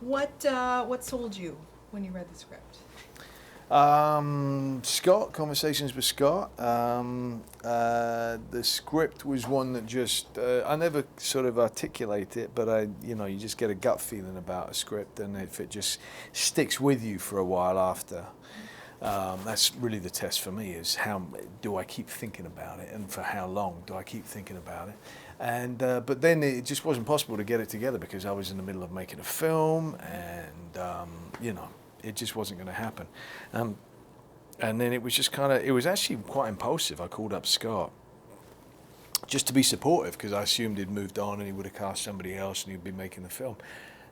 What sold you when you read the script? Scott, conversations with Scott. The script was one that just, I never sort of articulate it, but you just get a gut feeling about a script, and if it just sticks with you for a while after, that's really the test for me, is how do I keep thinking about it, and for how long do I keep thinking about it. And but then it just wasn't possible to get it together because I was in the middle of making a film, and it just wasn't going to happen. And then it was just it was actually quite impulsive. I called up Scott just to be supportive because I assumed he'd moved on and he would have cast somebody else and he'd be making the film.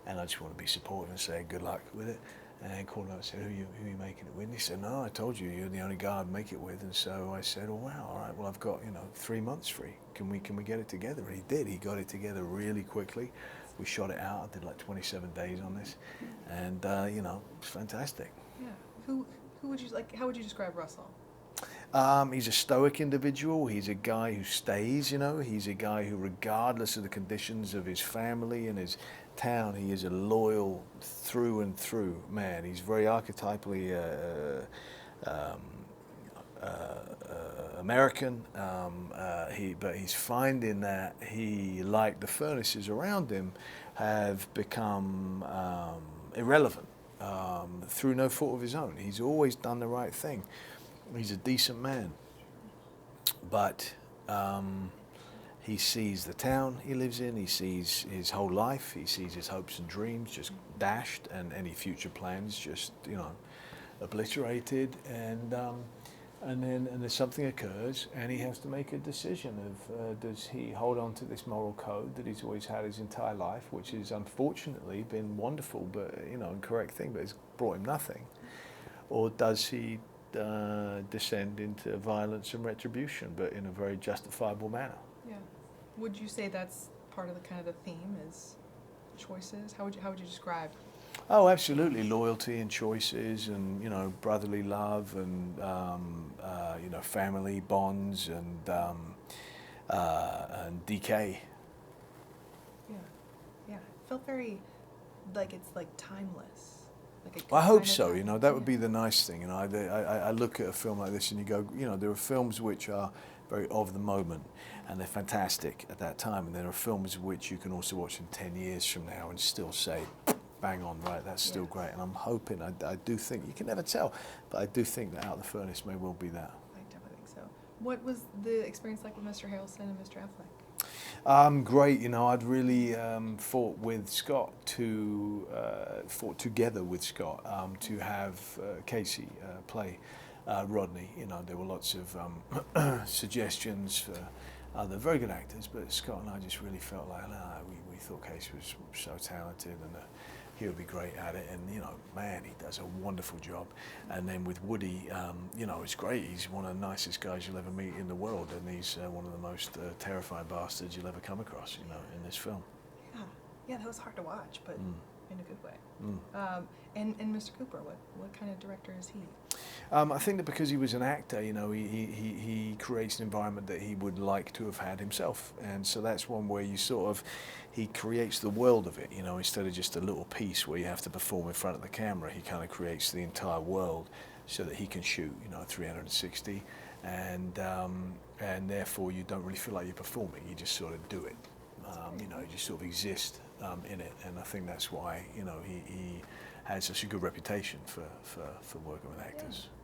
And I just want to be supportive and say good luck with it. And called him up and said, who are you making it with? And he said, no, I told you, you're the only guy I'd make it with. And so I said, oh, wow, all right, well, I've got, 3 months free. Can we get it together? And he did. He got it together really quickly. We shot it out. I did like 27 days on this. And, it's fantastic. Yeah. Who would you like? How would you describe Russell? He's a stoic individual. He's a guy who stays, He's a guy who, regardless of the conditions of his family and his town, he is a loyal through and through man. He's very archetypally American, but he's finding that he, like the furnaces around him, have become irrelevant through no fault of his own. He's always done the right thing. He's a decent man, but he sees the town he lives in, he sees his whole life, he sees his hopes and dreams just dashed, and any future plans just, obliterated, and then something occurs, and he has to make a decision of does he hold on to this moral code that he's always had his entire life, which has unfortunately been wonderful, but and correct thing, but it's brought him nothing, or does he descend into violence and retribution, but in a very justifiable manner? Yeah. Would you say that's part of the kind of the theme is choices? How would you describe? Oh, absolutely. Loyalty and choices, and brotherly love, and family bonds, and decay. Yeah. Yeah. It felt very like it's like timeless. Like it I could hope kind of so. happen. That would be the nice thing. I look at a film like this and you go, there are films which are very of the moment and they're fantastic at that time, and there are films which you can also watch in 10 years from now and still say, bang on, right, that's still great. And I'm hoping, I do think, you can never tell, but I do think that Out of the Furnace may well be that. I definitely think so. What was the experience like with Mr. Harrelson and Mr. Affleck? Great. I'd really fought with Scott fought together with Scott to have Casey play Rodney. There were lots of suggestions for other very good actors, but Scott and I just really felt like we thought Casey was so talented, and he would be great at it, and man, he does a wonderful job. And then with Woody, it's great. He's one of the nicest guys you'll ever meet in the world, and he's one of the most terrifying bastards you'll ever come across, in this film. Yeah, that was hard to watch, but in a good way. Mm. And Mr. Cooper, what kind of director is he? I think that because he was an actor, he creates an environment that he would like to have had himself, and so that's one where he creates the world of it, instead of just a little piece where you have to perform in front of the camera. He kind of creates the entire world so that he can shoot, 360, and therefore you don't really feel like you're performing. You just sort of do it, you just sort of exist in it, and I think that's why he has such a good reputation for working with actors. Yeah.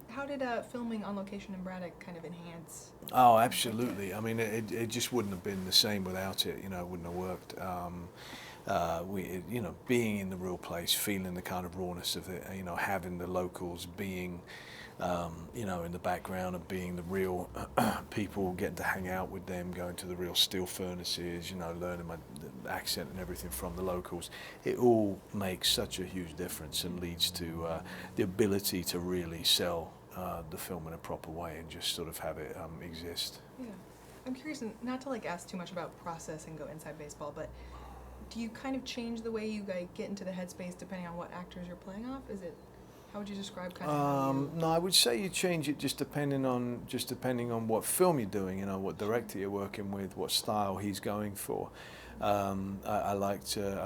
How did filming on location in Braddock kind of enhance? Oh, absolutely. I mean, it just wouldn't have been the same without it. It wouldn't have worked. Being in the real place, feeling the kind of rawness of it. Having the locals being, in the background of being the real people, getting to hang out with them, going to the real steel furnaces. Learning my accent and everything from the locals. It all makes such a huge difference and leads to the ability to really sell the film in a proper way and just sort of have it exist. Yeah, I'm curious, and not to ask too much about process and go inside baseball, but do you kind of change the way you get into the headspace depending on what actors you're playing off? How would you describe kind of how you... No, I would say you change it just depending on what film you're doing, what director you're working with, what style he's going for. I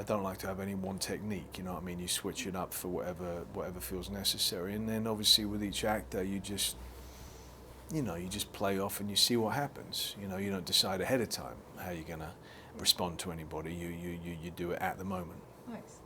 don't like to have any one technique. You know what I mean? You switch it up for whatever feels necessary, and then obviously with each actor, you just play off and you see what happens. You know, you don't decide ahead of time how you're gonna respond to anybody. You do it at the moment. Nice.